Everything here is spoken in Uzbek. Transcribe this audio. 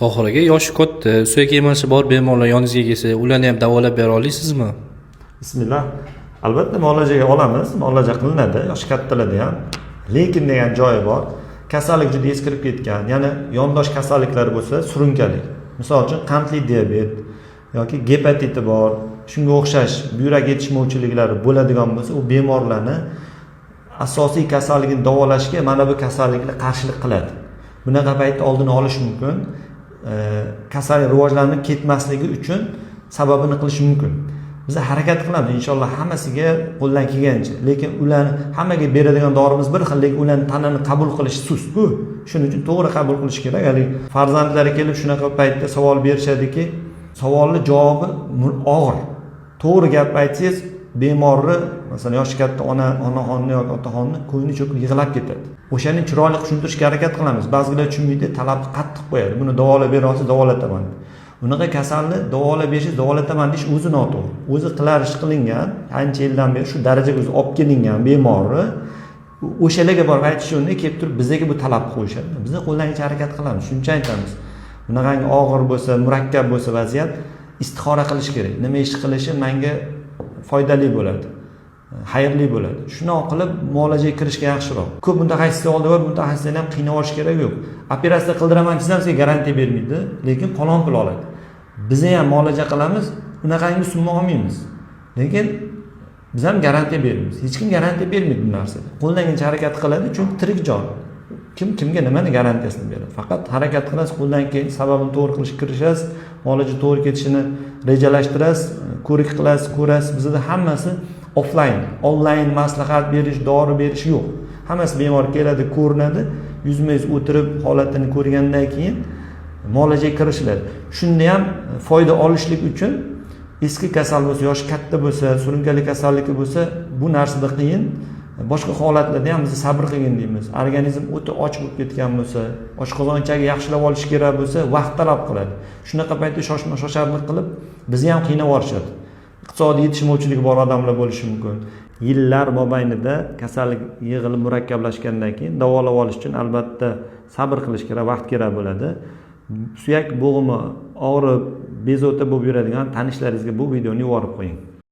Tohir aka, yoshi katta, suyak emalishi bor bemorlar yoningizga kelsa, ularni ham davolab bera olasizmi? Bismillah. Albatta muolajaga olamiz, muolaja qilinadi yoshi kattalarda ham. Lekin degan joyi bor. Kasallik juda eskirib ketgan, ya'ni yondosh kasalliklar bo'lsa, surunkalik. Misol uchun qandli diabet yoki gepatiti bor, shunga o'xshash buyrak yetishmovchiliklari bo'ladigan bo'lsa, u bemorlarni asosiy kasalligini davolashga mana bu kasalliklar qarshilik qiladi. Bunaqa paytda oldini olish mumkin. Kasallik rivojlanib ketmasligi uchun sababini qilish mumkin. Biz harakat qilamiz inshaalloh hammasiga qo'ldan kelgancha. Lekin ularni hammaga beradigan dorimiz bir xil, lekin ularning tanani qabul qilish sust-ku. Shuning uchun to'g'ri qabul qilish kerak. Ya'ni farzandlari kelib shunaqa paytda savol berishadiki, savolni javobi og'ir. To'g'ri gap aytsangiz, bemorni, masalan, yoshi katta onaxonni yoki otaxonni ko'ngli cho'kib yig'lab ketadi. O'shani chiroyli tushuntirishga harakat qilamiz. Ba'zilar tushunmaydi, talabni qattiq qo'yadi. Buni davolab bera olsa davolataman. Bunaqa kasalni davolab berish, davolataman deyish o'zi noto'g'ri. O'zi qilarish qilingan, ancha yildan beri shu darajaga o'zi olib kelingan bemorni o'shalarga borib aytish o'rniga kelib turib bizga bu talab qo'yishadi. Biz qo'ldan kelgancha harakat qilamiz. Shuncha aytamiz. Bunaqangi og'ir bo'lsa, murakkab bo'lsa vaziyat, istixora qilish kerak. Nima ish qilishi menga foydali bo'ladi, xayrli bo'ladi. Shuni qilib muolajaga kirishga yaxshiroq. Ko'p mutaxassislar oldi bor, mutaxassislarni ham qiynavorish kerak yo'q. Operatsiya qildiraman desam, sizga garantiya bermaydi, lekin falon pul oladi. Biz ham muolaja qilamiz, bunaqangi summa olmaymiz. Lekin biz ham garantiya beramiz. Hech kim garantiya bermaydi bu narsada. Qo'ldan kelgancha harakat qiladi, chunki tirik jon. Kimga nimani garantiyasini beradi? Faqat harakat qilasiz, qo'ldan keyin sababini to'g'ri qilishga kirishasiz, muolaja to'g'ri ketishini rejalashtirasiz, ko'rik qilasiz, ko'rasiz. Bizda hammasi offline, online maslahat berish, dori berish yo'q. Hammasi bemor keladi, ko'rinadi, yuzma-yuz o'tirib holatini ko'rgandan keyin muolajaga kirishiladi. Shunda ham foyda olishlik uchun eski kasal bo'lsa, yoshi katta bo'lsa, surunkali kasalligi bo'lsa, bu narsada qiyin. Boshqa holatlarda ham biz sabr qilgin deymiz. Organizm o'ta och bo'lib ketgan bo'lsa, oshqozonchagi yaxshilab olish kerak bo'lsa, vaqt talab qiladi. Shunaqa paytda shosharlik qilib bizni ham qiynab yuborishadi. Iqtisodiy yetishmovchiligi bor odamlar bo'lishi mumkin. Yillar mobaynida kasallik yig'ilib murakkablashgandan keyin davolab olish uchun albatta sabr qilish kerak, vaqt kerak bo'ladi. Suyak bo'g'imi og'rib, bezovta bo'lib yuradigan tanishlaringizga bu videoni yuborib qo'ying.